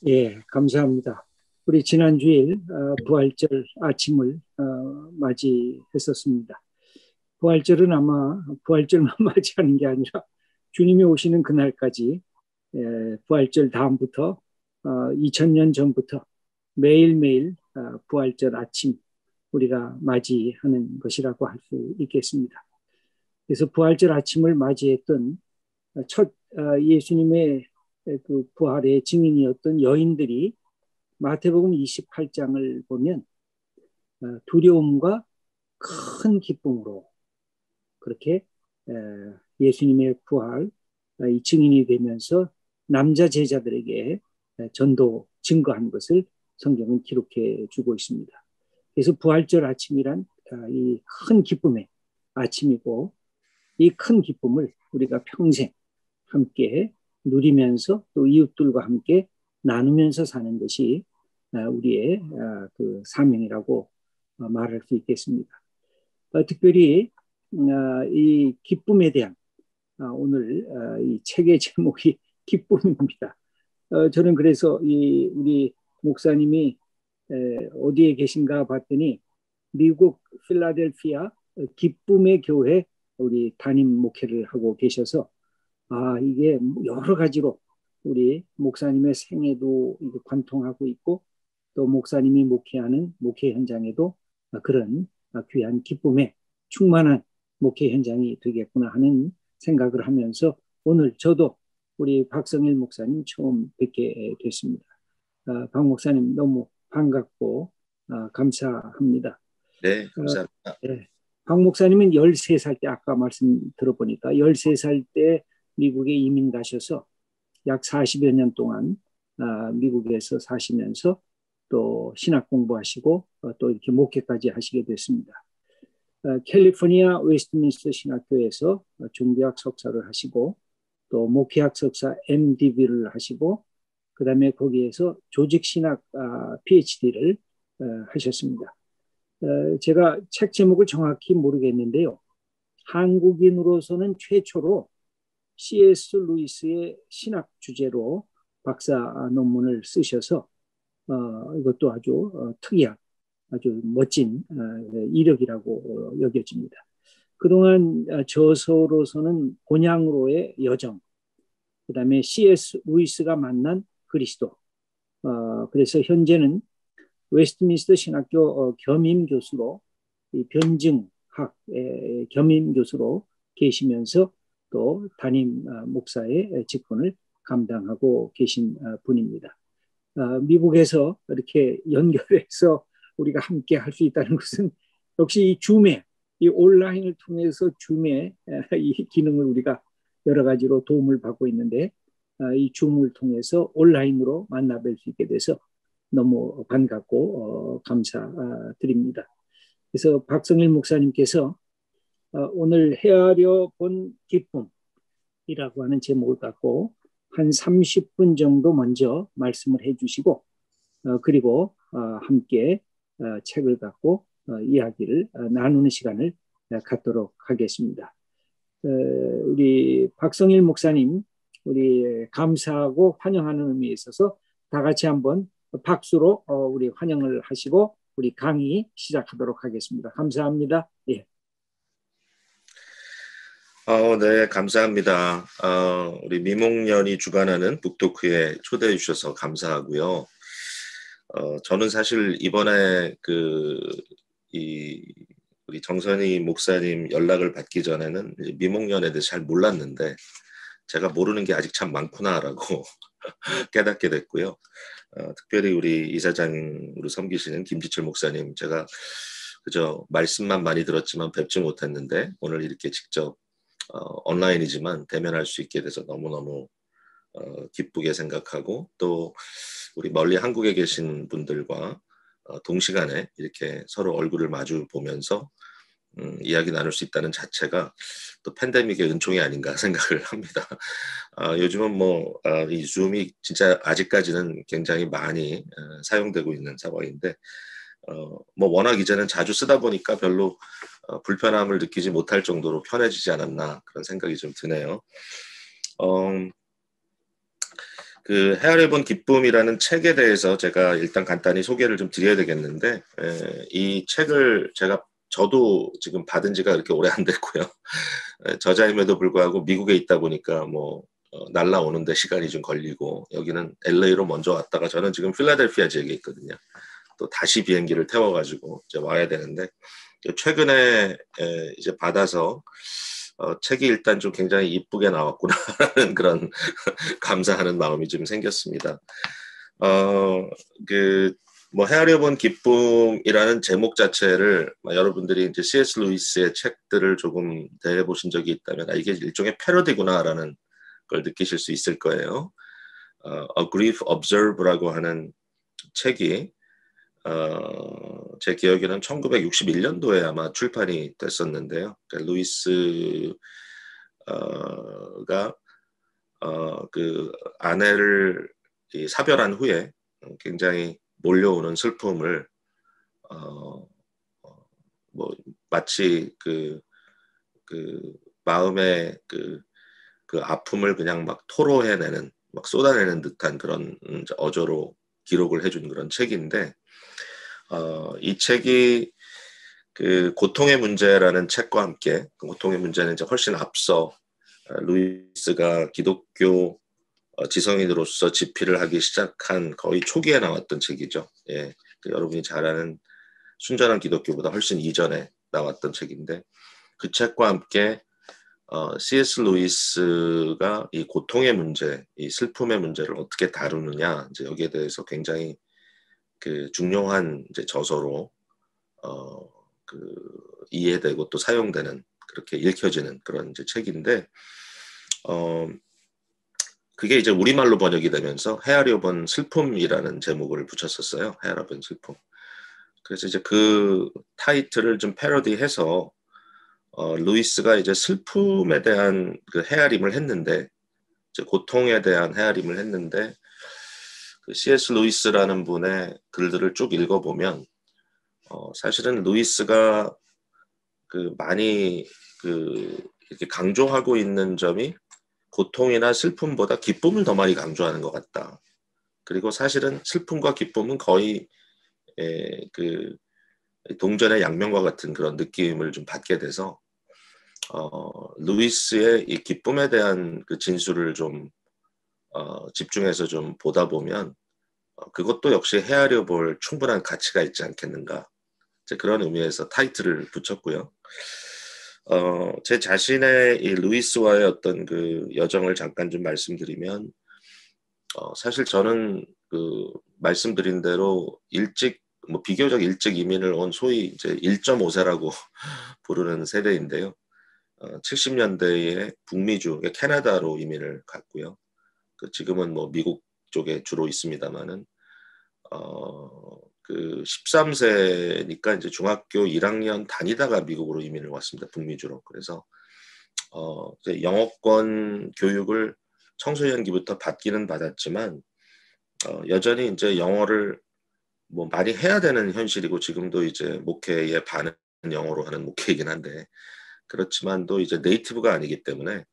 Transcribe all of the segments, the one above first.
예, 감사합니다. 우리 지난 주일 부활절 아침을 맞이했었습니다. 부활절은 아마 부활절만 맞이하는 게 아니라 주님이 오시는 그날까지 부활절 다음부터 2000년 전부터 매일매일 부활절 아침 우리가 맞이하는 것이라고 할 수 있겠습니다. 그래서 부활절 아침을 맞이했던 첫 예수님의 그 부활의 증인이었던 여인들이 마태복음 28장을 보면 두려움과 큰 기쁨으로 그렇게 예수님의 부활 이 증인이 되면서 남자 제자들에게 전도 증거한 것을 성경은 기록해 주고 있습니다. 그래서 부활절 아침이란 이 큰 기쁨의 아침이고 이 큰 기쁨을 우리가 평생 함께 누리면서 또 이웃들과 함께 나누면서 사는 것이 우리의 그 사명이라고 말할 수 있겠습니다. 특별히 이 기쁨에 대한 오늘 이 책의 제목이 기쁨입니다. 저는 그래서 이 우리 목사님이 어디에 계신가 봤더니 미국 필라델피아 기쁨의 교회 우리 담임 목회를 하고 계셔서 이게 여러 가지로 우리 목사님의 생애도 관통하고 있고 또 목사님이 목회하는 목회 현장에도 그런 귀한 기쁨에 충만한 목회 현장이 되겠구나 하는 생각을 하면서 오늘 저도 우리 박성일 목사님 처음 뵙게 됐습니다. 박 목사님 너무 반갑고 감사합니다. 네, 감사합니다. 네. 박 목사님은 13살 때 아까 말씀 들어보니까 13살 때 미국에 이민 가셔서 약 40여 년 동안 미국에서 사시면서 또 신학 공부하시고 또 이렇게 목회까지 하시게 됐습니다. 캘리포니아 웨스트민스터 신학교에서 종교학 석사를 하시고 또 목회학 석사 MDB를 하시고 그다음에 거기에서 조직신학 PhD를 하셨습니다. 제가 책 제목을 정확히 모르겠는데요. 한국인으로서는 최초로 C.S. 루이스의 신학 주제로 박사 논문을 쓰셔서 이것도 아주 특이한 아주 멋진 이력이라고 여겨집니다. 그동안 저서로서는 곤양로의 여정, 그다음에 C.S. 루이스가 만난 그리스도, 그래서 현재는 웨스트민스터 신학교 겸임 교수로 변증학 겸임 교수로 계시면서 또 담임 목사의 직분을 감당하고 계신 분입니다. 미국에서 이렇게 연결해서 우리가 함께 할 수 있다는 것은 역시 이 줌의 이 온라인을 통해서 줌의 이 기능을 우리가 여러 가지로 도움을 받고 있는데 이 줌을 통해서 온라인으로 만나뵐 수 있게 돼서 너무 반갑고 감사드립니다. 그래서 박성일 목사님께서 오늘 헤아려 본 기쁨이라고 하는 제목을 갖고 한 30분 정도 먼저 말씀을 해주시고 그리고 함께 책을 갖고 이야기를 나누는 시간을 갖도록 하겠습니다. 우리 박성일 목사님 우리 감사하고 환영하는 의미에 있어서 다 같이 한번 박수로 우리 환영을 하시고 우리 강의 시작하도록 하겠습니다. 감사합니다. 예. 네, 감사합니다. 우리 미목련이 주관하는 북토크에 초대해 주셔서 감사하고요. 저는 사실 이번에 우리 정선희 목사님 연락을 받기 전에는 미목련에 대해서 잘 몰랐는데 제가 모르는 게 아직 참 많구나라고 깨닫게 됐고요. 특별히 우리 이사장으로 섬기시는 김지철 목사님, 제가 그저 말씀만 많이 들었지만 뵙지 못했는데 오늘 이렇게 직접 온라인이지만 대면할 수 있게 돼서 너무너무 기쁘게 생각하고 또 우리 멀리 한국에 계신 분들과 동시간에 이렇게 서로 얼굴을 마주 보면서 이야기 나눌 수 있다는 자체가 또 팬데믹의 은총이 아닌가 생각을 합니다. 요즘은 이 줌이 진짜 아직까지는 굉장히 많이 사용되고 있는 상황인데 워낙 이제는 자주 쓰다 보니까 별로 불편함을 느끼지 못할 정도로 편해지지 않았나 그런 생각이 좀 드네요. 그 헤아려 본 기쁨이라는 책에 대해서 제가 일단 간단히 소개를 좀 드려야 되겠는데, 이 책을 저도 지금 받은 지가 그렇게 오래 안 됐고요. 저자임에도 불구하고 미국에 있다 보니까 뭐 날라오는데 시간이 좀 걸리고, 여기는 LA로 먼저 왔다가 저는 지금 필라델피아 지역에 있거든요. 또 다시 비행기를 태워가지고 이제 와야 되는데, 최근에 이제 받아서 책이 일단 좀 굉장히 이쁘게 나왔구나라는 그런 감사하는 마음이 좀 생겼습니다. 뭐 헤아려 본 기쁨이라는 제목 자체를 여러분들이 이제 C.S. 루이스의 책들을 조금 대해 보신 적이 있다면 이게 일종의 패러디구나라는 걸 느끼실 수 있을 거예요. A Grief Observe라고 하는 책이 제 기억에는 1961년도에 아마 출판이 됐었는데요. 그러니까 루이스가 그 아내를 사별한 후에 굉장히 몰려오는 슬픔을 뭐 마치 그 마음의 그 아픔을 그냥 막 토로해내는, 막 쏟아내는 듯한 그런 어조로 기록을 해준 그런 책인데, 이 책이 그 고통의 문제라는 책과 함께, 그 고통의 문제는 이제 훨씬 앞서 루이스가 기독교 지성인으로서 집필을 하기 시작한 거의 초기에 나왔던 책이죠. 예, 여러분이 잘 아는 순전한 기독교보다 훨씬 이전에 나왔던 책인데, 그 책과 함께 C.S. 루이스가 이 고통의 문제, 이 슬픔의 문제를 어떻게 다루느냐, 이제 여기에 대해서 굉장히 그 중요한 이제 저서로 이해되고 또 사용되는, 그렇게 읽혀지는 그런 이제 책인데, 그게 이제 우리말로 번역이 되면서 헤아려 본 슬픔이라는 제목을 붙였었어요. 헤아려 본 슬픔. 그래서 이제 그 타이틀을 좀 패러디해서 루이스가 이제 슬픔에 대한 그 헤아림을 했는데, 이제 고통에 대한 헤아림을 했는데, 그 C.S. 루이스라는 분의 글들을 쭉 읽어보면 사실은 루이스가 그 많이 이렇게 강조하고 있는 점이 고통이나 슬픔보다 기쁨을 더 많이 강조하는 것 같다. 그리고 사실은 슬픔과 기쁨은 거의 그 동전의 양면과 같은 그런 느낌을 좀 받게 돼서 루이스의 이 기쁨에 대한 그 진술을 좀 집중해서 좀 보다 보면 그것도 역시 헤아려 볼 충분한 가치가 있지 않겠는가. 그런 의미에서 타이틀을 붙였고요. 제 자신의 이 루이스와의 어떤 그 여정을 잠깐 좀 말씀드리면, 사실 저는 그 말씀드린 대로 뭐 비교적 일찍 이민을 온 소위 이제 1.5세라고 부르는 세대인데요. 70년대에 북미주, 캐나다로 이민을 갔고요. 지금은 뭐 미국 쪽에 주로 있습니다만은, 그 13세니까 이제 중학교 1학년 다니다가 미국으로 이민을 왔습니다. 북미주로. 그래서 이제 영어권 교육을 청소년기부터 받기는 받았지만 여전히 이제 영어를 뭐 많이 해야 되는 현실이고, 지금도 이제 목회의 반은 영어로 하는 목회이긴 한데, 그렇지만도 이제 네이티브가 아니기 때문에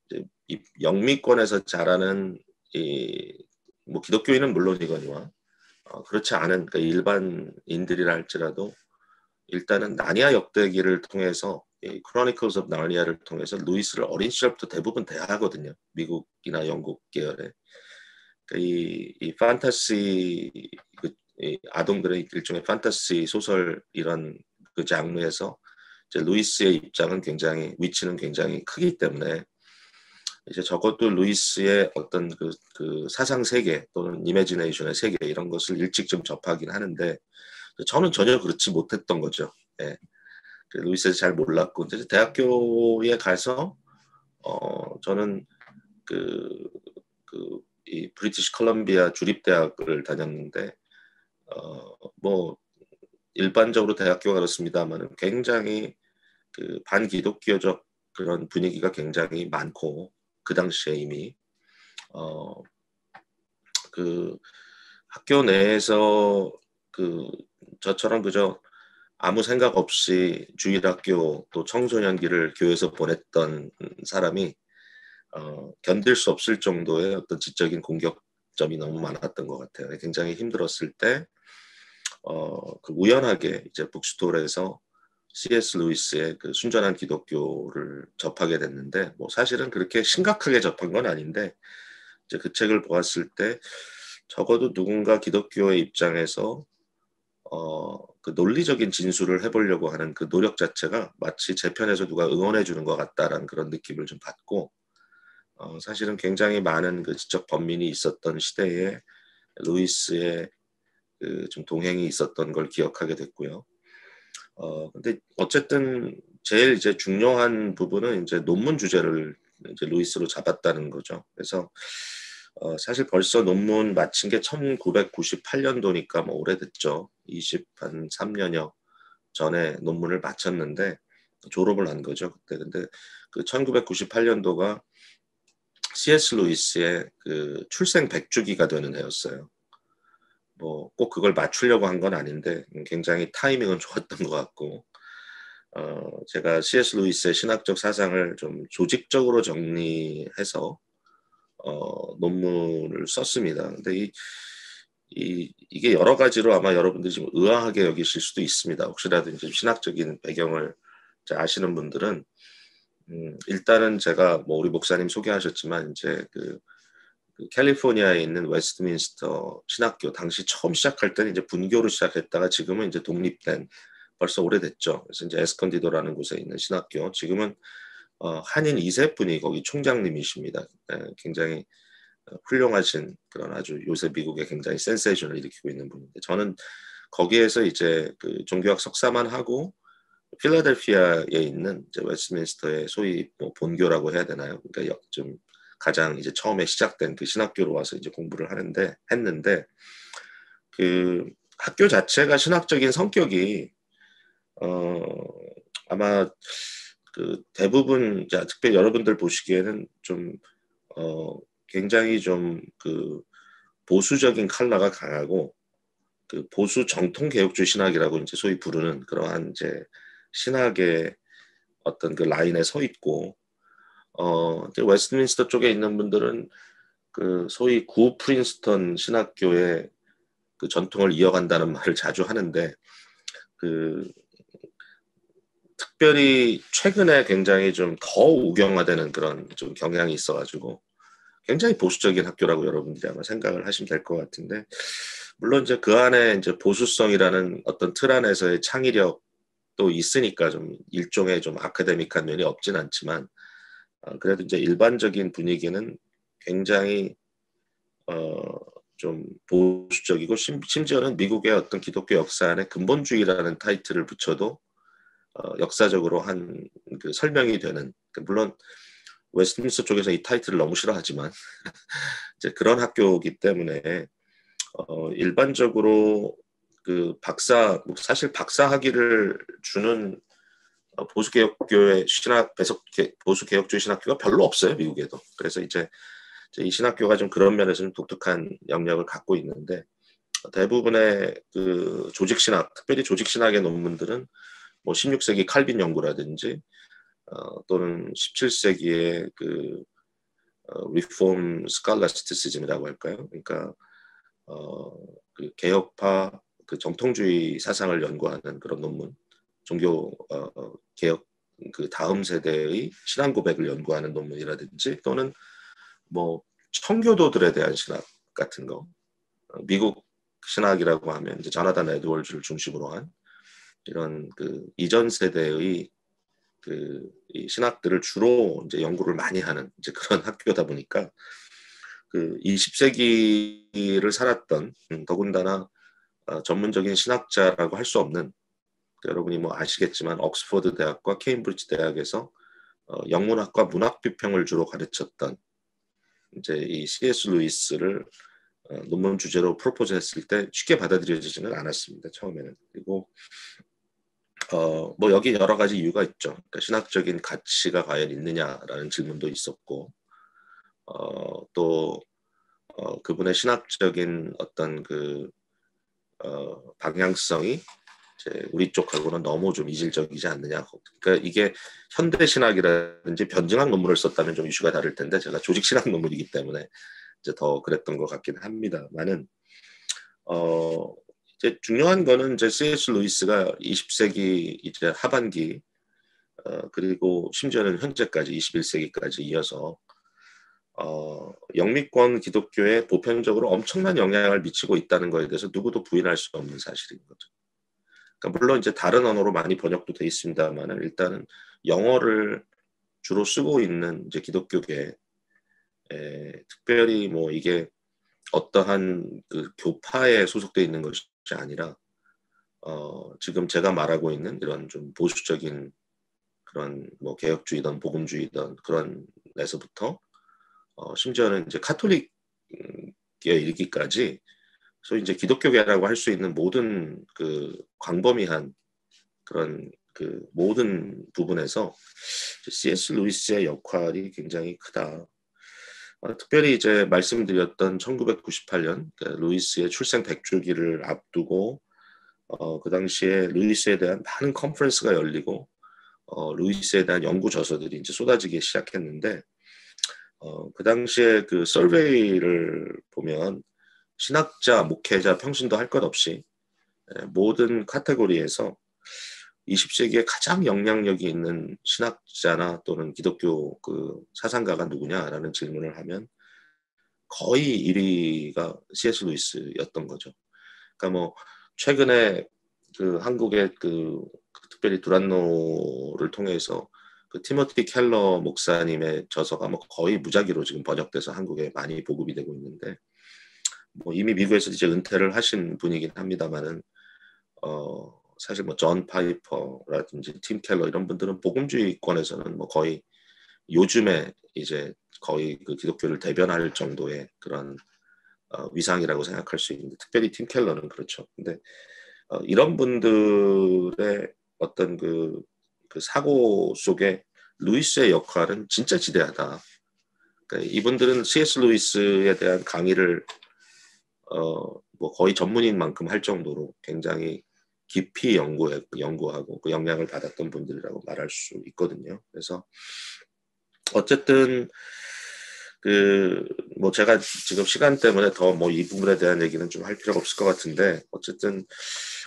이제 이 영미권에서 자라는 뭐 기독교인은 물론이거니와 그렇지 않은 그러니까 일반인들이라 할지라도 일단은 나니아 역대기를 통해서 이 크로니클스 오브 나니아를 통해서 루이스를 어린 시절부터 대부분 대하거든요. 미국이나 영국 계열에. 그러니까 이 판타시 이 아동들의 일종의 판타시 소설 이런 그 장르에서 이제 루이스의 입장은 위치는 굉장히 크기 때문에 이제 적어도 루이스의 어떤 그 사상 세계 또는 이미지네이션의 세계 이런 것을 일찍 좀 접하긴 하는데, 저는 전혀 그렇지 못했던 거죠. 예. 루이스를 잘 몰랐고, 이제 대학교에 가서 저는 이 브리티시 컬럼비아 주립대학을 다녔는데, 뭐 일반적으로 대학교가 그렇습니다만 굉장히 그 반기독교적 그런 분위기가 굉장히 많고, 그 당시에 이미 그 학교 내에서 저처럼 그저 아무 생각 없이 주일학교 또 청소년기를 교회에서 보냈던 사람이 견딜 수 없을 정도의 어떤 지적인 공격점이 너무 많았던 것 같아요. 굉장히 힘들었을 때 그 우연하게 이제 북스토어에서 C.S. 루이스의 그 순전한 기독교를 접하게 됐는데 뭐 사실은 그렇게 심각하게 접한 건 아닌데 이제 그 책을 보았을 때 적어도 누군가 기독교의 입장에서 그 논리적인 진술을 해보려고 하는 그 노력 자체가 마치 제 편에서 누가 응원해 주는 것 같다라는 그런 느낌을 좀 받고 사실은 굉장히 많은 그 지적 번민이 있었던 시대에 루이스의 그 좀 동행이 있었던 걸 기억하게 됐고요. 근데 어쨌든 제일 이제 중요한 부분은 이제 논문 주제를 이제 루이스로 잡았다는 거죠. 그래서 사실 벌써 논문 마친 게 1998년도니까 뭐 오래됐죠. 23년여 전에 논문을 마쳤는데 졸업을 한 거죠. 그때 근데 그 1998년도가 C.S. 루이스의 그 출생 100주기가 되는 해였어요. 뭐 꼭 그걸 맞추려고 한 건 아닌데 굉장히 타이밍은 좋았던 것 같고 제가 C.S. 루이스의 신학적 사상을 좀 조직적으로 정리해서 논문을 썼습니다. 근데 이게 여러 가지로 아마 여러분들이 좀 의아하게 여기실 수도 있습니다. 혹시라도 이제 신학적인 배경을 아시는 분들은 일단은 제가 뭐 우리 목사님 소개하셨지만 이제 그 캘리포니아에 있는 웨스트민스터 신학교 당시 처음 시작할 때는 이제 분교로 시작했다가 지금은 이제 독립된 벌써 오래됐죠. 그래서 이제 에스컨디도라는 곳에 있는 신학교 지금은 한인 2세분이 거기 총장님이십니다. 굉장히 훌륭하신 그런 아주 요새 미국에 굉장히 센세이션을 일으키고 있는 분인데 저는 거기에서 이제 그 종교학 석사만 하고 필라델피아에 있는 이제 웨스트민스터의 소위 뭐 본교라고 해야 되나요? 그러니까 좀 가장 이제 처음에 시작된 그 신학교로 와서 이제 공부를 했는데 그 학교 자체가 신학적인 성격이 아마 그 대부분 특별히 여러분들 보시기에는 좀 굉장히 좀 그 보수적인 컬러가 강하고 그 보수 정통 개혁주의 신학이라고 이제 소위 부르는 그러한 이제 신학의 어떤 그 라인에 서 있고 이제 웨스트민스터 쪽에 있는 분들은 그 소위 구 프린스턴 신학교의 그 전통을 이어간다는 말을 자주 하는데 그 특별히 최근에 굉장히 좀 더 우경화되는 그런 좀 경향이 있어가지고 굉장히 보수적인 학교라고 여러분들이 아마 생각을 하시면 될 것 같은데 물론 이제 그 안에 이제 보수성이라는 어떤 틀 안에서의 창의력도 있으니까 좀 일종의 좀 아카데믹한 면이 없진 않지만 그래도 이제 일반적인 분위기는 굉장히 좀 보수적이고 심지어는 미국의 어떤 기독교 역사 안에 근본주의라는 타이틀을 붙여도 역사적으로 한 그 설명이 되는 물론 웨스트민스터 쪽에서 이 타이틀을 너무 싫어하지만 이제 그런 학교이기 때문에 일반적으로 그 사실 박사 학위를 주는 보수개혁교의 보수개혁주의 신학교가 별로 없어요 미국에도. 그래서 이제 이 신학교가 좀 그런 면에서는 독특한 영역을 갖고 있는데 대부분의 그 조직신학, 특별히 조직신학의 논문들은 뭐 16세기 칼빈 연구라든지 또는 17세기의 그 리폼 스칼라스티시즘이라고 할까요? 그러니까 그 개혁파 그 정통주의 사상을 연구하는 그런 논문, 종교 개혁 그 다음 세대의 신앙 고백을 연구하는 논문이라든지 또는 뭐 청교도들에 대한 신학 같은 거, 미국 신학이라고 하면 이제 자나단 에드월즈를 중심으로 한 이런 그 이전 세대의 그 이 신학들을 주로 이제 연구를 많이 하는 이제 그런 학교다 보니까 그 20세기를 살았던 더군다나 전문적인 신학자라고 할 수 없는 여러분이 뭐 아시겠지만 옥스퍼드 대학과 케임브리지 대학에서 영문학과 문학 비평을 주로 가르쳤던 이제 이 C.S. 루이스를 논문 주제로 프로포즈했을 때 쉽게 받아들여지지는 않았습니다. 처음에는. 그리고 뭐 여기 여러 가지 이유가 있죠. 그러니까 신학적인 가치가 과연 있느냐라는 질문도 있었고 또 그분의 신학적인 어떤 그 방향성이 이제 우리 쪽하고는 너무 좀 이질적이지 않느냐. 그러니까 이게 현대 신학이라든지 변증학 논문을 썼다면 좀 이슈가 다를 텐데 제가 조직 신학 논문이기 때문에 이제 더 그랬던 것 같긴 합니다만은 이제 중요한 거는 이제 C.S. 루이스가 20세기 이제 하반기 그리고 심지어는 현재까지 21세기까지 이어서 영미권 기독교에 보편적으로 엄청난 영향을 미치고 있다는 것에 대해서 누구도 부인할 수 없는 사실인 거죠. 그러니까 물론 이제 다른 언어로 많이 번역도 돼 있습니다만은 일단은 영어를 주로 쓰고 있는 이제 기독교계 특별히 뭐 이게 어떠한 그 교파에 소속돼 있는 것이 아니라 지금 제가 말하고 있는 이런 좀 보수적인 그런 뭐 개혁주의든 복음주의든 그런 데서부터 심지어는 이제 카톨릭에 이르기까지 소위 이제 기독교계라고 할 수 있는 모든 그 광범위한 그런 그 모든 부분에서 C.S. 루이스의 역할이 굉장히 크다. 특별히 이제 말씀드렸던 1998년 루이스의 출생 100주기를 앞두고 그 당시에 루이스에 대한 많은 컨퍼런스가 열리고 루이스에 대한 연구 저서들이 이제 쏟아지기 시작했는데 그 당시에 그 서베이를 보면 신학자, 목회자, 평신도 할 것 없이 모든 카테고리에서 20세기에 가장 영향력이 있는 신학자나 또는 기독교 그 사상가가 누구냐라는 질문을 하면 거의 1위가 C.S. 루이스였던 거죠. 그러니까 뭐 최근에 그 한국의 그 특별히 두란노를 통해서 그 티모티 켈러 목사님의 저서가 뭐 거의 무작위로 지금 번역돼서 한국에 많이 보급이 되고 있는데 뭐 이미 미국에서 이제 은퇴를 하신 분이긴 합니다만은 사실 뭐 존 파이퍼라든지 팀 켈러 이런 분들은 복음주의권에서는 뭐 거의 요즘에 이제 거의 그 기독교를 대변할 정도의 그런 위상이라고 생각할 수 있는데 특별히 팀 켈러는 그렇죠. 근데 이런 분들의 어떤 그 사고 속에 루이스의 역할은 진짜 지대하다. 그러니까 이분들은 C.S. 루이스에 대한 강의를 뭐 거의 전문인만큼 할 정도로 굉장히 깊이 연구하고 그 영향을 받았던 분들이라고 말할 수 있거든요. 그래서 어쨌든 그 뭐 제가 지금 시간 때문에 더 뭐 이 부분에 대한 얘기는 좀 할 필요가 없을 것 같은데 어쨌든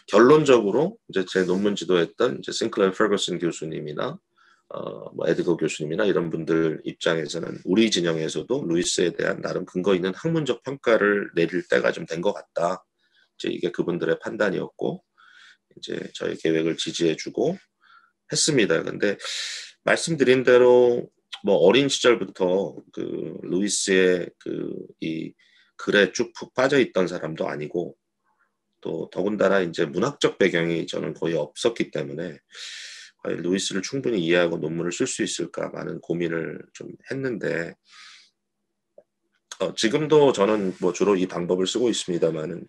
결론적으로 이제 제 논문 지도했던 이제 싱클레어 페거슨 교수님이나 뭐 에드거 교수님이나 이런 분들 입장에서는 우리 진영에서도 루이스에 대한 나름 근거 있는 학문적 평가를 내릴 때가 좀 된 것 같다. 이제 이게 그분들의 판단이었고 이제 저희 계획을 지지해주고 했습니다. 근데 말씀드린 대로 뭐 어린 시절부터 그 루이스의 그 이 글에 쭉 푹 빠져 있던 사람도 아니고 또 더군다나 이제 문학적 배경이 저는 거의 없었기 때문에 과연 루이스를 충분히 이해하고 논문을 쓸 수 있을까 많은 고민을 좀 했는데 지금도 저는 뭐 주로 이 방법을 쓰고 있습니다만은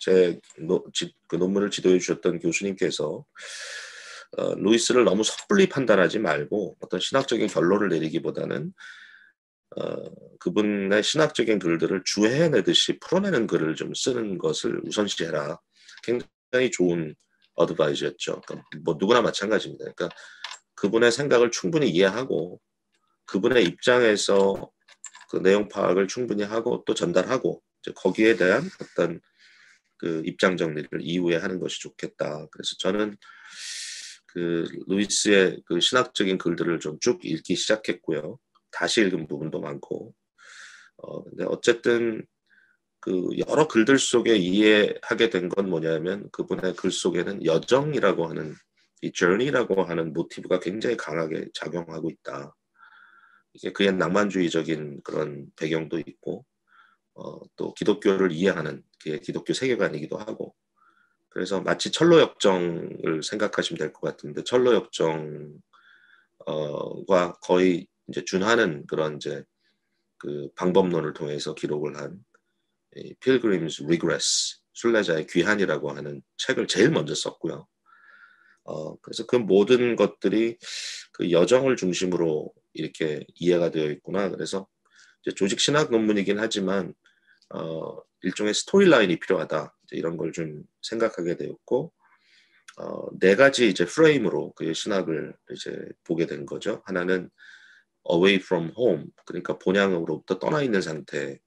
그 논문을 지도해 주셨던 교수님께서 루이스를 너무 섣불리 판단하지 말고 어떤 신학적인 결론을 내리기보다는 그분의 신학적인 글들을 주해내듯이 풀어내는 글을 좀 쓰는 것을 우선시해라. 굉장히 좋은 어드바이즈였죠. 그러니까 뭐 누구나 마찬가지입니다. 그러니까 그분의 생각을 충분히 이해하고 그분의 입장에서 그 내용 파악을 충분히 하고 또 전달하고 이제 거기에 대한 어떤 그 입장 정리를 이후에 하는 것이 좋겠다. 그래서 저는 그 루이스의 그 신학적인 글들을 좀 쭉 읽기 시작했고요. 다시 읽은 부분도 많고. 근데 어쨌든 그 여러 글들 속에 이해하게 된 건 뭐냐면 그분의 글 속에는 여정이라고 하는 이 journey라고 하는 모티브가 굉장히 강하게 작용하고 있다. 이게 그의 낭만주의적인 그런 배경도 있고 또 기독교를 이해하는 그의 기독교 세계관이기도 하고 그래서 마치 철로역정을 생각하시면 될 것 같은데 철로역정과 거의 이제 준하는 그런 이제 그 방법론을 통해서 기록을 한 Pilgrim's Regress 순례자의 귀환이라고 하는 책을 제일 먼저 썼고요. 그래서 그 모든 것들이 그 여정을 중심으로 이렇게 이해가 되어 있구나. 그래서 이제 조직 신학 논문이긴 하지만 일종의 스토리라인이 필요하다. 이제 이런 걸 좀 생각하게 되었고 네 가지 이제 프레임으로 그 신학을 이제 보게 된 거죠. 하나는 away from home, 그러니까 본향으로부터 떠나 있는 상태.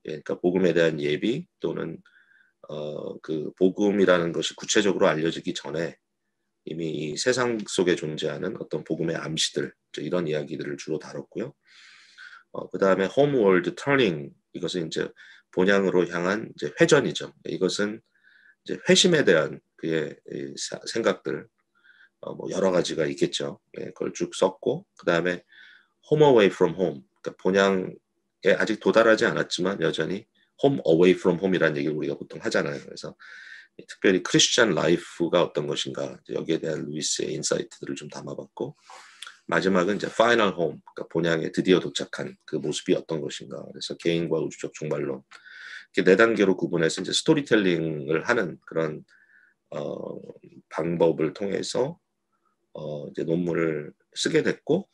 그러니까 복음에 대한 예비 또는 그 복음이라는 것이 구체적으로 알려지기 전에 이미 이 세상 속에 존재하는 어떤 복음의 암시들, 이런 이야기들을 주로 다뤘고요. 그 다음에 homeward turning, 이것은 이제 본향으로 향한 이제 회전이죠. 이것은 이제 회심에 대한 그의 생각들, 뭐 여러 가지가 있겠죠. 그걸 쭉 썼고, 그 다음에 home away from home, 그러니까 본향에 아직 도달하지 않았지만 여전히 home away from home이라는 얘기를 우리가 보통 하잖아요. 그래서 특별히 크리스천 라이프가 어떤 것인가, 여기에 대한 루이스의 인사이트들을 좀 담아봤고, 마지막은 이제 파이널 홈, 그러니까 본향에 드디어 도착한 그 모습이 어떤 것인가. 그래서 개인과 우주적 종말론, 이렇게 네 단계로 구분해서 이제 스토리텔링을 하는 그런 방법을 통해서 이제 논문을 쓰게 됐고,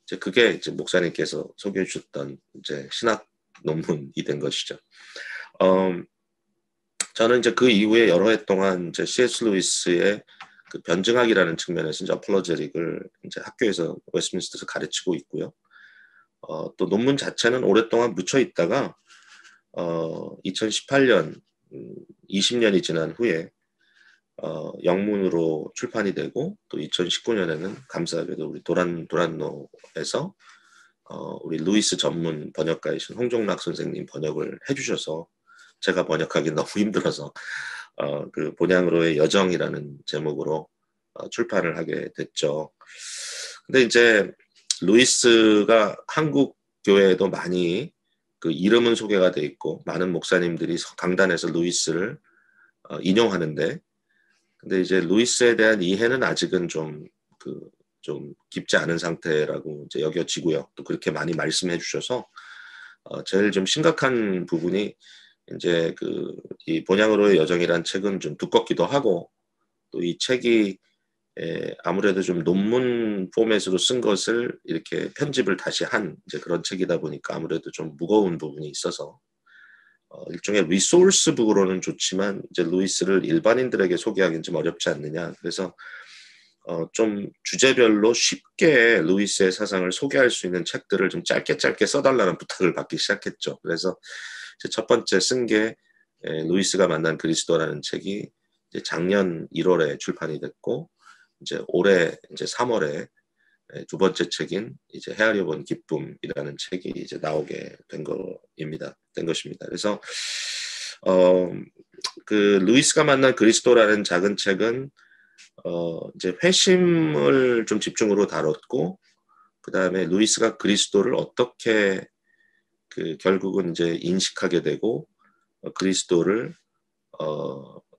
이제 그게 이제 목사님께서 소개해 주셨던 이제 신학 논문이 된 것이죠. 저는 이제 그 이후에 여러 해 동안 이제 C.S. 루이스의 그 변증학이라는 측면에서 이제 어플로제릭을 이제 학교에서 웨스트민스터에서 가르치고 있고요. 또 논문 자체는 오랫동안 묻혀 있다가 2018년 20년이 지난 후에 영문으로 출판이 되고, 또 2019년에는 감사하게도 우리 도란노에서 우리 루이스 전문 번역가이신 홍종락 선생님 번역을 해주셔서 제가 번역하기 너무 힘들어서 그 본향으로의 여정이라는 제목으로 출판을 하게 됐죠. 근데 이제 루이스가 한국 교회에도 많이 그 이름은 소개가 돼 있고 많은 목사님들이 강단에서 루이스를 인용하는데, 근데 이제 루이스에 대한 이해는 아직은 좀 깊지 않은 상태라고 이제 여겨지고요. 또 그렇게 많이 말씀해 주셔서 제일 좀 심각한 부분이 이제 이 본향으로의 여정이란 책은 좀 두껍기도 하고, 또 이 책이 아무래도 좀 논문 포맷으로 쓴 것을 이렇게 편집을 다시 한 이제 그런 책이다 보니까 아무래도 좀 무거운 부분이 있어서 일종의 리소스북으로는 좋지만 이제 루이스를 일반인들에게 소개하기는 좀 어렵지 않느냐. 그래서 좀 주제별로 쉽게 루이스의 사상을 소개할 수 있는 책들을 좀 짧게 써달라는 부탁을 받기 시작했죠. 그래서 첫 번째 쓴 게 루이스가 만난 그리스도라는 책이 이제 작년 1월에 출판이 됐고, 이제 올해 이제 3월에 두 번째 책인 이제 헤아려 본 기쁨이라는 책이 이제 나오게 된 것입니다. 그래서 그 루이스가 만난 그리스도라는 작은 책은 이제 회심을 좀 집중으로 다뤘고, 그 다음에 루이스가 그리스도를 어떻게 결국은 이제 인식하게 되고 그리스도를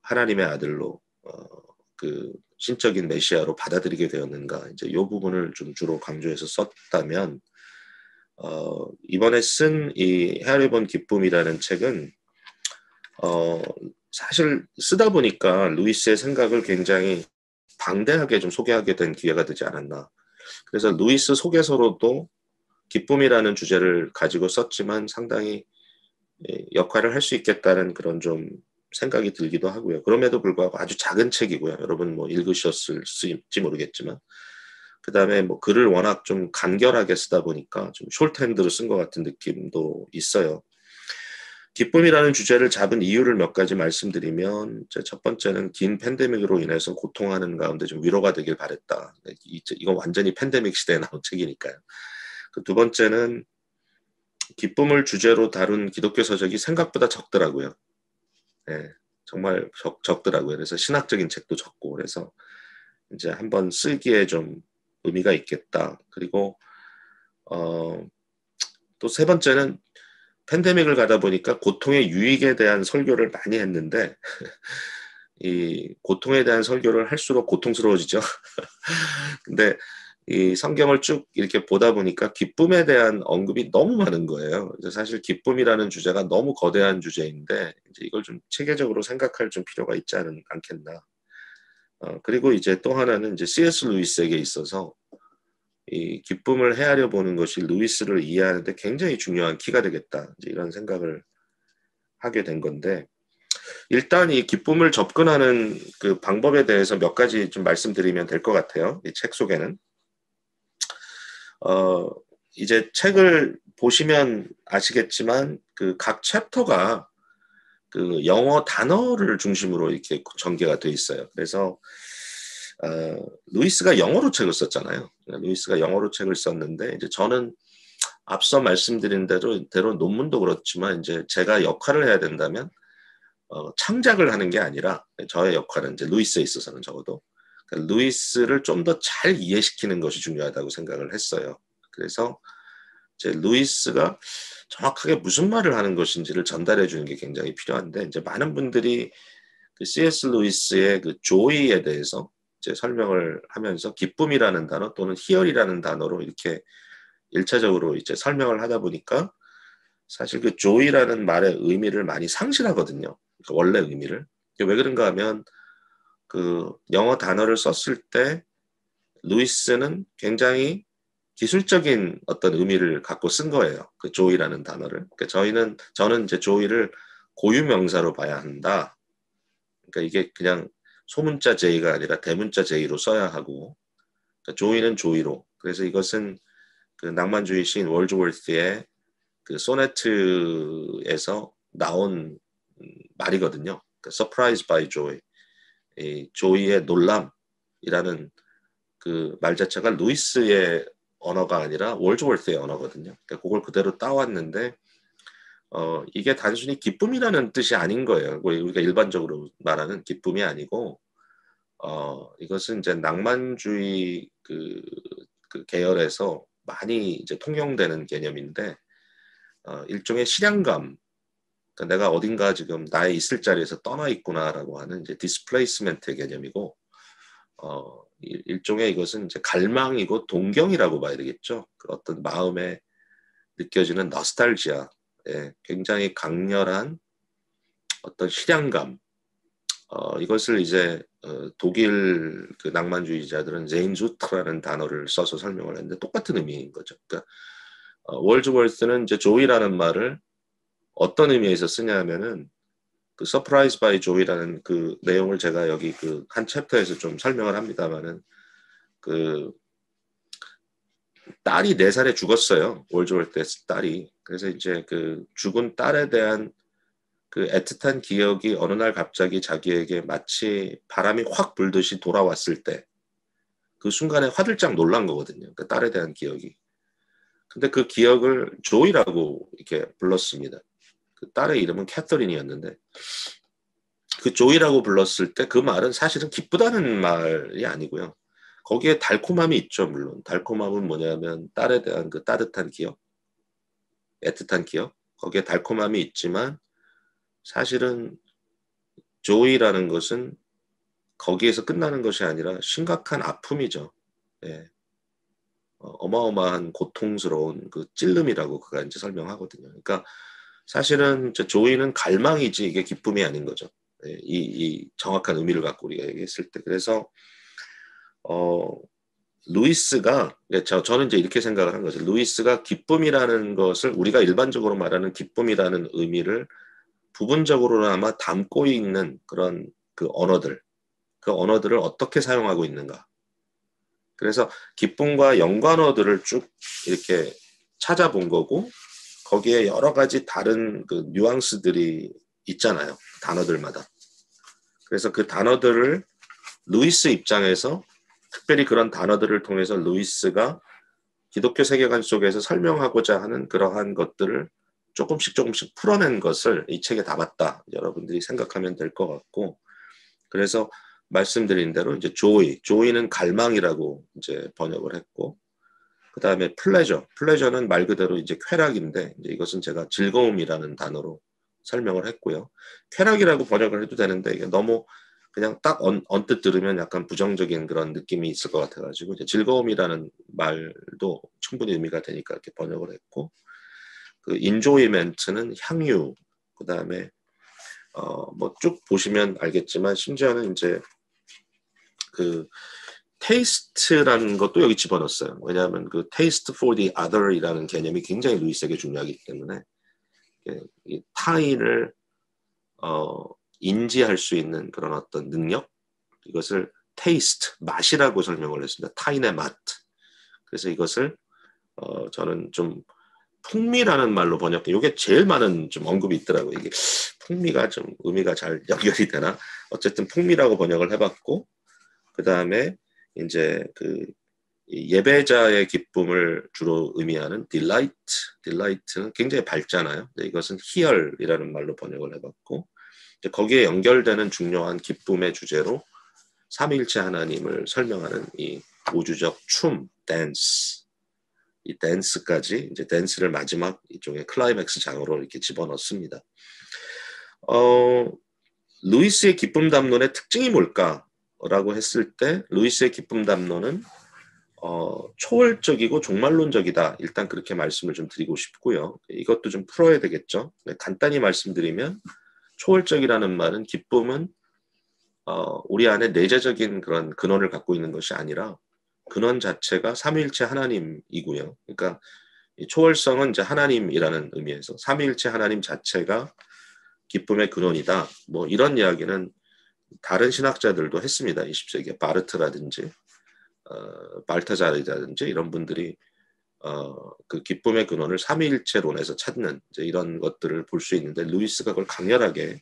하나님의 아들로 그 신적인 메시아로 받아들이게 되었는가, 이제 이 부분을 좀 주로 강조해서 썼다면, 이번에 쓴 이 헤아려 본 기쁨이라는 책은 사실 쓰다 보니까 루이스의 생각을 굉장히 방대하게 좀 소개하게 된 기회가 되지 않았나. 그래서 루이스 소개서로도 기쁨이라는 주제를 가지고 썼지만 상당히 역할을 할 수 있겠다는 그런 좀 생각이 들기도 하고요. 그럼에도 불구하고 아주 작은 책이고요. 여러분 뭐 읽으셨을지 모르겠지만, 그 다음에 뭐 글을 워낙 좀 간결하게 쓰다 보니까 좀 숄트핸드로 쓴 것 같은 느낌도 있어요. 기쁨이라는 주제를 잡은 이유를 몇 가지 말씀드리면, 첫 번째는 긴 팬데믹으로 인해서 고통하는 가운데 좀 위로가 되길 바랬다. 이건 완전히 팬데믹 시대에 나온 책이니까요. 그 두 번째는 기쁨을 주제로 다룬 기독교 서적이 생각보다 적더라고요. 네, 정말 적더라고요. 그래서 신학적인 책도 적고, 그래서 이제 한번 쓰기에 좀 의미가 있겠다. 그리고 또 세 번째는 팬데믹을 가다 보니까 고통의 유익에 대한 설교를 많이 했는데 이 고통에 대한 설교를 할수록 고통스러워지죠. 근데 이 성경을 쭉 이렇게 보다 보니까 기쁨에 대한 언급이 너무 많은 거예요. 사실 기쁨이라는 주제가 너무 거대한 주제인데 이제 이걸 좀 체계적으로 생각할 좀 필요가 있지 않겠나. 그리고 이제 또 하나는 이제 C.S. 루이스에게 있어서 이 기쁨을 헤아려 보는 것이 루이스를 이해하는데 굉장히 중요한 키가 되겠다. 이제 이런 생각을 하게 된 건데, 일단 이 기쁨을 접근하는 그 방법에 대해서 몇 가지 좀 말씀드리면 될 것 같아요. 이 책 속에는. 이제 책을 보시면 아시겠지만 그 각 챕터가 그 영어 단어를 중심으로 이렇게 전개가 돼 있어요. 그래서 루이스가 영어로 책을 썼잖아요. 루이스가 영어로 책을 썼는데 이제 저는 앞서 말씀드린 대로 논문도 그렇지만 이제 제가 역할을 해야 된다면 창작을 하는 게 아니라 저의 역할은 이제 루이스에 있어서는 적어도 그러니까 루이스를 좀 더 잘 이해시키는 것이 중요하다고 생각을 했어요. 그래서 이제 루이스가 정확하게 무슨 말을 하는 것인지를 전달해 주는 게 굉장히 필요한데 이제 많은 분들이 그 C.S. 루이스의 그 조이에 대해서 이제 설명을 하면서 기쁨이라는 단어 또는 희열이라는 단어로 이렇게 일차적으로 이제 설명을 하다 보니까 사실 그 조이라는 말의 의미를 많이 상실하거든요. 그러니까 원래 의미를. 왜 그런가 하면 그 영어 단어를 썼을 때 루이스는 굉장히 기술적인 어떤 의미를 갖고 쓴 거예요. 그 조이라는 단어를. 그러니까 저는 이제 조이를 고유명사로 봐야 한다. 그러니까 이게 그냥 소문자 제의가 아니라 대문자 제의로 써야 하고, 그러니까 조이는 조이로. 그래서 이것은 그 낭만주의 시인 월즈워스의 그 소네트에서 나온 말이거든요. 그 surprise by joy, 이 조이의 놀람이라는 그 말 자체가 루이스의 언어가 아니라 월즈워스의 언어거든요. 그러니까 그걸 그대로 따왔는데 이게 단순히 기쁨이라는 뜻이 아닌 거예요. 우리가 일반적으로 말하는 기쁨이 아니고 이것은 이제 낭만주의 그 계열에서 많이 이제 통용되는 개념인데 일종의 실향감. 그러니까 내가 어딘가 지금 나의 있을 자리에서 떠나 있구나라고 하는 이제 디스플레이스멘트의 개념이고 일종의 이것은 이제 갈망이고 동경이라고 봐야 되겠죠. 그 어떤 마음에 느껴지는 너스탈지아, 굉장히 강렬한 어떤 실향감. 이것을 이제 독일 그 낭만주의자들은 제인주트라는 단어를 써서 설명을 했는데 똑같은 의미인 거죠. 그러니까 월즈워스는 이제 조이라는 말을 어떤 의미에서 쓰냐면은 그 서프라이즈 바이 조이라는 그 내용을 제가 여기 그 한 챕터에서 좀 설명을 합니다만은 그 딸이 4살에 죽었어요. 월즈워스 딸이. 그래서 이제 그 죽은 딸에 대한 그 애틋한 기억이 어느 날 갑자기 자기에게 마치 바람이 확 불듯이 돌아왔을 때 그 순간에 화들짝 놀란 거거든요. 그 딸에 대한 기억이. 근데 그 기억을 조이라고 이렇게 불렀습니다. 그 딸의 이름은 캐서린이었는데 그 조이라고 불렀을 때 그 말은 사실은 기쁘다는 말이 아니고요. 거기에 달콤함이 있죠, 물론. 달콤함은 뭐냐면 딸에 대한 그 따뜻한 기억, 애틋한 기억. 거기에 달콤함이 있지만 사실은 조이라는 것은 거기에서 끝나는 것이 아니라 심각한 아픔이죠. 예. 어마어마한 고통스러운 그 찔름이라고 그가 이제 설명하거든요. 그러니까 사실은 조이는 갈망이지 이게 기쁨이 아닌 거죠. 예. 이 정확한 의미를 갖고 우리가 얘기했을 때. 그래서 루이스가 저는 이제 이렇게 생각을 한 거죠. 루이스가 기쁨이라는 것을 우리가 일반적으로 말하는 기쁨이라는 의미를 부분적으로나마 담고 있는 그런 그 언어들을 어떻게 사용하고 있는가. 그래서 기쁨과 연관어들을 쭉 이렇게 찾아본 거고 거기에 여러 가지 다른 그 뉘앙스들이 있잖아요. 단어들마다. 그래서 그 단어들을 루이스 입장에서 특별히 그런 단어들을 통해서 루이스가 기독교 세계관 속에서 설명하고자 하는 그러한 것들을 조금씩 풀어낸 것을 이 책에 담았다. 여러분들이 생각하면 될 것 같고 그래서 말씀드린 대로 이제 조이는 갈망이라고 이제 번역을 했고 그 다음에 플레저는 말 그대로 이제 쾌락인데 이제 이것은 제가 즐거움이라는 단어로 설명을 했고요. 쾌락이라고 번역을 해도 되는데 이게 너무 그냥 딱 언뜻 들으면 약간 부정적인 그런 느낌이 있을 것 같아가지고 이제 즐거움이라는 말도 충분히 의미가 되니까 이렇게 번역을 했고 그 인조이멘트는 향유 그 다음에 뭐 쭉 보시면 알겠지만 심지어는 이제 그 테이스트라는 것도 여기 집어넣었어요. 왜냐하면 그 taste for the other이라는 개념이 굉장히 루이스에게 중요하기 때문에 이 타인을 인지할 수 있는 그런 어떤 능력, 이것을 테이스트, 맛이라고 설명을 했습니다. 타인의 맛. 그래서 이것을 저는 좀 풍미라는 말로 번역해. 이게 제일 많은 좀 언급이 있더라고요. 이게 풍미가 좀 의미가 잘 연결이 되나? 어쨌든 풍미라고 번역을 해봤고, 그 다음에 이제 그 예배자의 기쁨을 주로 의미하는 delight, delight는 굉장히 밝잖아요. 이것은 희열이라는 말로 번역을 해봤고, 거기에 연결되는 중요한 기쁨의 주제로 삼위일체 하나님을 설명하는 이 우주적 춤, 댄스, 이 댄스까지 이제 댄스를 마지막 이쪽에 클라이맥스 장으로 이렇게 집어넣습니다. 루이스의 기쁨 담론의 특징이 뭘까라고 했을 때 루이스의 기쁨 담론은 초월적이고 종말론적이다. 일단 그렇게 말씀을 좀 드리고 싶고요. 이것도 좀 풀어야 되겠죠. 간단히 말씀드리면 초월적이라는 말은 기쁨은 우리 안에 내재적인 그런 근원을 갖고 있는 것이 아니라 근원 자체가 삼위일체 하나님이고요. 그러니까 이 초월성은 이제 하나님이라는 의미에서 삼위일체 하나님 자체가 기쁨의 근원이다. 뭐 이런 이야기는 다른 신학자들도 했습니다. 20세기에 바르트라든지 발타자르라든지 이런 분들이 그 기쁨의 근원을 삼위일체론에서 찾는 이제 이런 것들을 볼 수 있는데 루이스가 그걸 강렬하게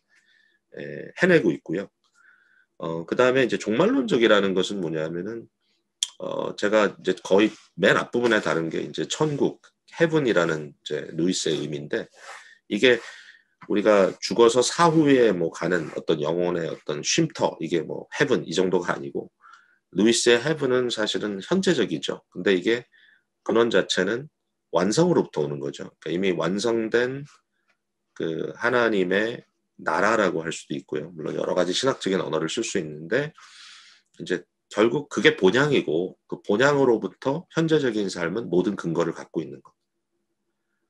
해내고 있고요. 그 다음에 이제 종말론적이라는 것은 뭐냐면은 제가 이제 거의 맨 앞부분에 다룬 게 이제 천국, 헤븐이라는 이제 루이스의 의미인데 이게 우리가 죽어서 사후에 뭐 가는 어떤 영혼의 어떤 쉼터, 이게 뭐 헤븐 이 정도가 아니고 루이스의 헤븐은 사실은 현재적이죠. 근데 이게 근원 자체는 완성으로부터 오는 거죠. 그러니까 이미 완성된 그 하나님의 나라라고 할 수도 있고요. 물론 여러 가지 신학적인 언어를 쓸 수 있는데 이제 결국 그게 본향이고 그 본향으로부터 현재적인 삶은 모든 근거를 갖고 있는 것.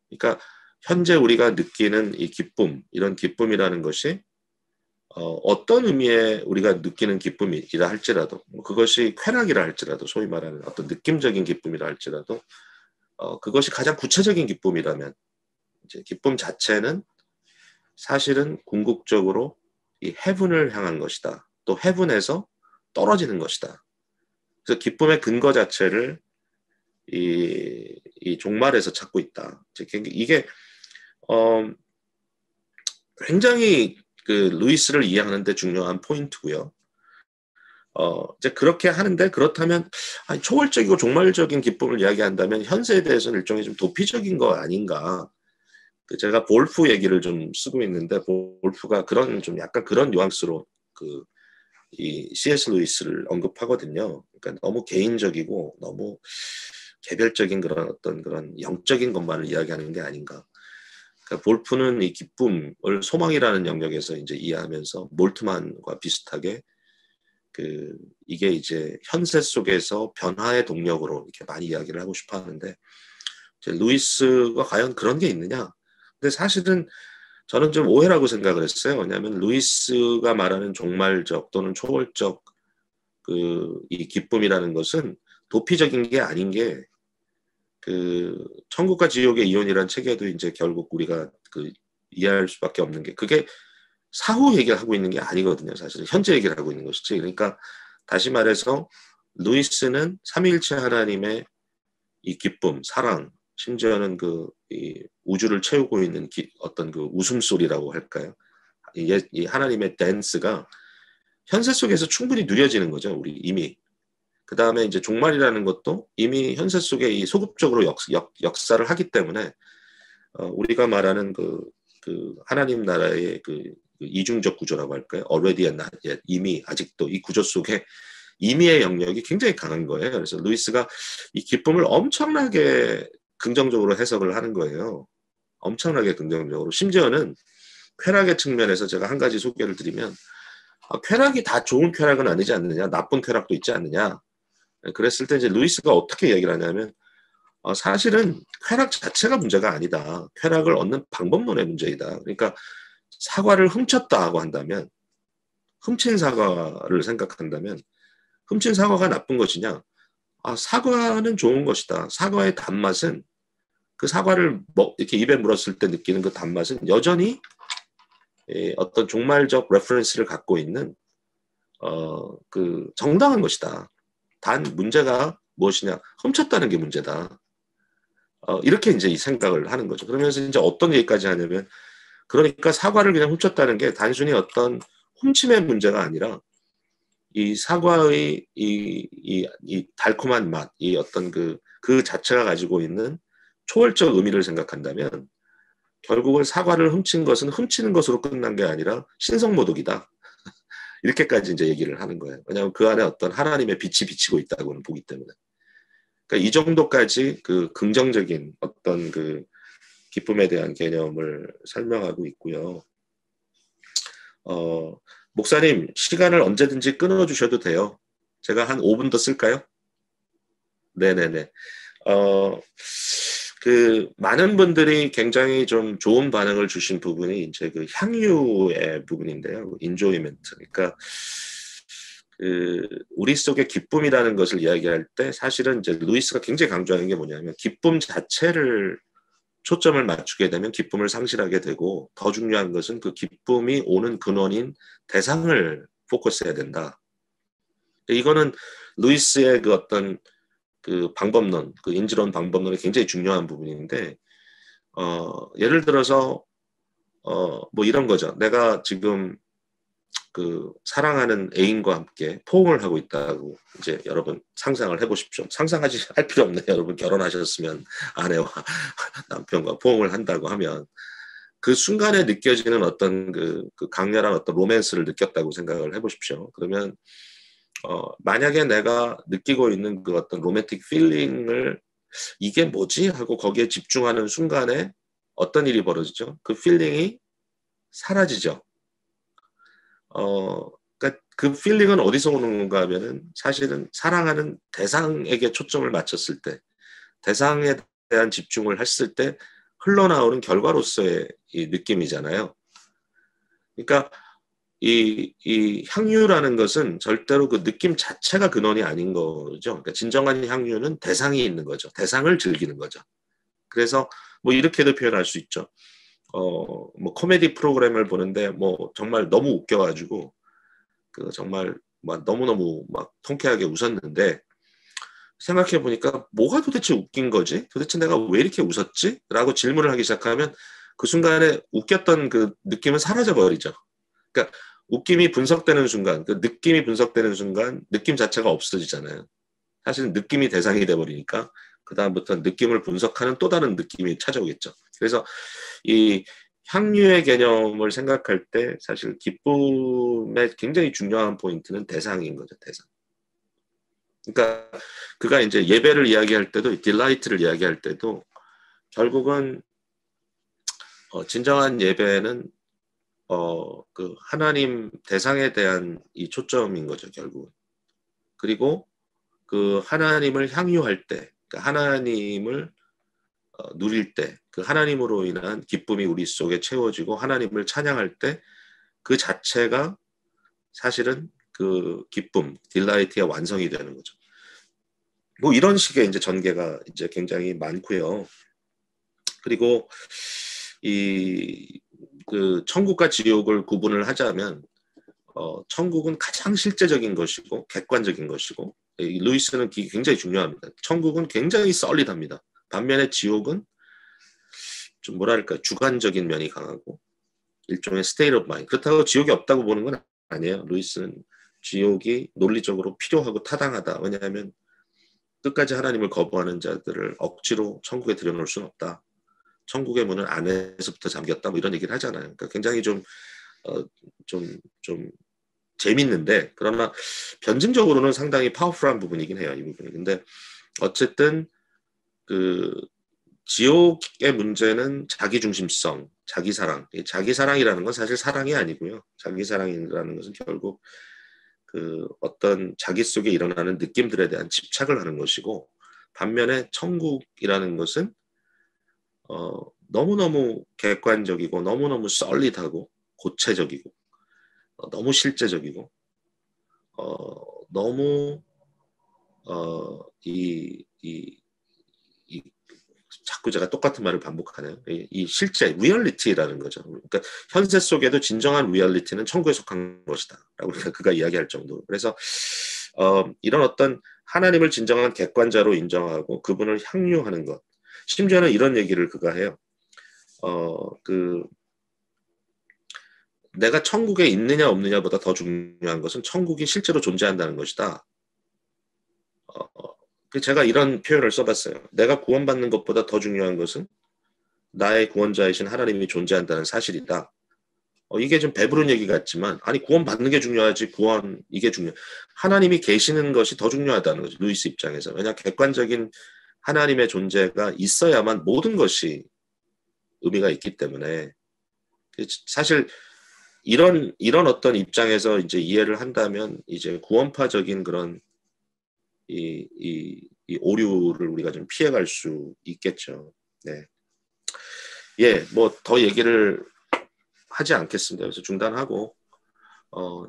그러니까 현재 우리가 느끼는 이 기쁨, 이런 기쁨이라는 것이 어떤 의미의 우리가 느끼는 기쁨이라 할지라도 그것이 쾌락이라 할지라도 소위 말하는 어떤 느낌적인 기쁨이라 할지라도 그것이 가장 구체적인 기쁨이라면 이제 기쁨 자체는 사실은 궁극적으로 이 헤븐을 향한 것이다. 또 헤븐에서 떨어지는 것이다. 그래서 기쁨의 근거 자체를 이 종말에서 찾고 있다. 이게 굉장히 그 루이스를 이해하는데 중요한 포인트고요. 이제 그렇게 하는데 그렇다면 초월적이고 종말적인 기쁨을 이야기한다면 현세에 대해서는 일종의 좀 도피적인 거 아닌가. 제가 볼프 얘기를 좀 쓰고 있는데 볼프가 그런 좀 약간 그런 뉘앙스로 이 C.S. 루이스를 언급하거든요. 그러니까 너무 개인적이고 너무 개별적인 그런 어떤 그런 영적인 것만을 이야기하는 게 아닌가. 그러니까 볼프는 이 기쁨을 소망이라는 영역에서 이제 이해하면서 몰트만과 비슷하게 이게 이제 현세 속에서 변화의 동력으로 이렇게 많이 이야기를 하고 싶어 하는데 이제 루이스가 과연 그런 게 있느냐? 근데 사실은 저는 좀 오해라고 생각을 했어요. 왜냐하면 루이스가 말하는 종말적 또는 초월적 이 기쁨이라는 것은 도피적인 게 아닌 게 천국과 지옥의 이혼이라는 책에도 이제 결국 우리가 이해할 수밖에 없는 게 그게 사후 얘기를 하고 있는 게 아니거든요. 사실 현재 얘기를 하고 있는 것이지. 그러니까 다시 말해서 루이스는 삼위일체 하나님의 이 기쁨, 사랑, 심지어는 이 우주를 채우고 있는 어떤 그 웃음소리라고 할까요? 이 하나님의 댄스가 현세 속에서 충분히 누려지는 거죠. 우리 이미. 그 다음에 이제 종말이라는 것도 이미 현세 속에 이 소급적으로 역사를 하기 때문에 우리가 말하는 하나님 나라의 이중적 구조라고 할까요? already and not yet, 이미 아직도 이 구조 속에 임의의 영역이 굉장히 강한 거예요. 그래서 루이스가 이 기쁨을 엄청나게 긍정적으로 해석을 하는 거예요. 엄청나게 긍정적으로. 심지어는 쾌락의 측면에서 제가 한 가지 소개를 드리면 쾌락이 다 좋은 쾌락은 아니지 않느냐, 나쁜 쾌락도 있지 않느냐. 그랬을 때 이제 루이스가 어떻게 얘기를 하냐면 사실은 쾌락 자체가 문제가 아니다. 쾌락을 얻는 방법론의 문제이다. 그러니까 사과를 훔쳤다고 한다면, 훔친 사과를 생각한다면 훔친 사과가 나쁜 것이냐? 사과는 좋은 것이다. 사과의 단맛은 그 사과를 이렇게 입에 물었을 때 느끼는 그 단맛은 여전히 어떤 종말적 레퍼런스를 갖고 있는 그 정당한 것이다. 단 문제가 무엇이냐? 훔쳤다는 게 문제다. 이렇게 이제 이 생각을 하는 거죠. 그러면서 이제 어떤 얘기까지 하냐면, 그러니까 사과를 그냥 훔쳤다는 게 단순히 어떤 훔침의 문제가 아니라 이 사과의 이 달콤한 맛, 이 어떤 그 자체가 가지고 있는 초월적 의미를 생각한다면 결국은 사과를 훔친 것은 훔치는 것으로 끝난 게 아니라 신성모독이다. 이렇게까지 이제 얘기를 하는 거예요. 왜냐하면 그 안에 어떤 하나님의 빛이 비치고 있다고는 보기 때문에. 그러니까 이 정도까지 그 긍정적인 어떤 그 기쁨에 대한 개념을 설명하고 있고요. 목사님, 시간을 언제든지 끊어주셔도 돼요. 제가 한 5분 더 쓸까요? 네네네. 그 많은 분들이 굉장히 좀 좋은 반응을 주신 부분이 이제 그 향유의 부분인데요. 인조이멘트. 그러니까 그 우리 속의 기쁨이라는 것을 이야기할 때 사실은 이제 루이스가 굉장히 강조하는 게 뭐냐면 기쁨 자체를 초점을 맞추게 되면 기쁨을 상실하게 되고 더 중요한 것은 그 기쁨이 오는 근원인 대상을 포커스해야 된다. 이거는 루이스의 그 어떤 그 방법론, 그 인지론 방법론이 굉장히 중요한 부분인데, 예를 들어서, 뭐 이런 거죠. 내가 지금 그 사랑하는 애인과 함께 포옹을 하고 있다고 이제 여러분 상상을 해보십시오. 상상하지 할 필요 없네요. 여러분 결혼하셨으면 아내와 남편과 포옹을 한다고 하면 그 순간에 느껴지는 어떤 그 강렬한 어떤 로맨스를 느꼈다고 생각을 해보십시오. 그러면 만약에 내가 느끼고 있는 그 어떤 로맨틱 필링을 이게 뭐지? 하고 거기에 집중하는 순간에 어떤 일이 벌어지죠? 그 필링이 사라지죠. 그러니까 그 필링은 어디서 오는 건가 하면은 사실은 사랑하는 대상에게 초점을 맞췄을 때, 대상에 대한 집중을 했을 때 흘러나오는 결과로서의 이 느낌이잖아요. 그러니까 이 향유라는 것은 절대로 그 느낌 자체가 근원이 아닌 거죠. 그러니까 진정한 향유는 대상이 있는 거죠. 대상을 즐기는 거죠. 그래서 뭐 이렇게도 표현할 수 있죠. 뭐 코미디 프로그램을 보는데 뭐 정말 너무 웃겨가지고 그 정말 막 너무너무 막 통쾌하게 웃었는데 생각해 보니까 뭐가 도대체 웃긴 거지? 도대체 내가 왜 이렇게 웃었지? 라고 질문을 하기 시작하면 그 순간에 웃겼던 그 느낌은 사라져 버리죠. 그러니까 웃김이 분석되는 순간, 그 느낌이 분석되는 순간 느낌 자체가 없어지잖아요. 사실은 느낌이 대상이 돼버리니까 그 다음부터 느낌을 분석하는 또 다른 느낌이 찾아오겠죠. 그래서 이 향유의 개념을 생각할 때 사실 기쁨의 굉장히 중요한 포인트는 대상인 거죠. 대상. 그러니까 그가 이제 예배를 이야기할 때도 딜라이트를 이야기할 때도 결국은 진정한 예배는 그 하나님 대상에 대한 이 초점인 거죠, 결국은. 그리고 그 하나님을 향유할 때, 그 하나님을 누릴 때, 그 하나님으로 인한 기쁨이 우리 속에 채워지고 하나님을 찬양할 때 그 자체가 사실은 그 기쁨, 딜라이트의 완성이 되는 거죠. 뭐 이런 식의 이제 전개가 이제 굉장히 많고요. 그리고 이 그 천국과 지옥을 구분을 하자면 천국은 가장 실제적인 것이고 객관적인 것이고 이 루이스는 굉장히 중요합니다. 천국은 굉장히 썰리답니다. 반면에 지옥은 좀 뭐랄까 주관적인 면이 강하고 일종의 state of mind. 그렇다고 지옥이 없다고 보는 건 아니에요. 루이스는 지옥이 논리적으로 필요하고 타당하다. 왜냐하면 끝까지 하나님을 거부하는 자들을 억지로 천국에 들여놓을 수는 없다. 천국의 문은 안에서부터 잠겼다. 뭐 이런 얘기를 하잖아요. 그러니까 굉장히 좀 재밌는데 그러나 변증적으로는 상당히 파워풀한 부분이긴 해요. 이 부분이. 근데 어쨌든 그 지옥의 문제는 자기중심성, 자기사랑. 자기사랑이라는 건 사실 사랑이 아니고요. 자기사랑이라는 것은 결국 그 어떤 자기 속에 일어나는 느낌들에 대한 집착을 하는 것이고 반면에 천국이라는 것은 너무너무 객관적이고 너무너무 썰릿하고 고체적이고 너무 실제적이고 너무 이 자꾸 제가 똑같은 말을 반복하네요. 이 실제 리얼리티라는 거죠. 그러니까 현세 속에도 진정한 리얼리티는 천국에 속한 것이다 라고 그가 이야기할 정도. 그래서 이런 어떤 하나님을 진정한 객관자로 인정하고 그분을 향유하는 것. 심지어는 이런 얘기를 그가 해요. 내가 천국에 있느냐 없느냐보다 더 중요한 것은 천국이 실제로 존재한다는 것이다. 제가 이런 표현을 써봤어요. 내가 구원받는 것보다 더 중요한 것은 나의 구원자이신 하나님이 존재한다는 사실이다. 이게 좀 배부른 얘기 같지만 아니 구원받는 게 중요하지 구원 이게 중요. 하나님이 계시는 것이 더 중요하다는 거죠. 루이스 입장에서. 왜냐 객관적인 하나님의 존재가 있어야만 모든 것이 의미가 있기 때문에 사실 이런 어떤 입장에서 이제 이해를 한다면 이제 구원파적인 그런 이 오류를 우리가 좀 피해갈 수 있겠죠. 네. 예, 뭐 더 얘기를 하지 않겠습니다. 그래서 중단하고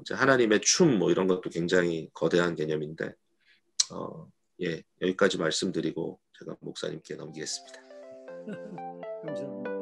이제 하나님의 춤 뭐 이런 것도 굉장히 거대한 개념인데 예, 여기까지 말씀드리고 제가 목사님께 넘기겠습니다. 감사합니다.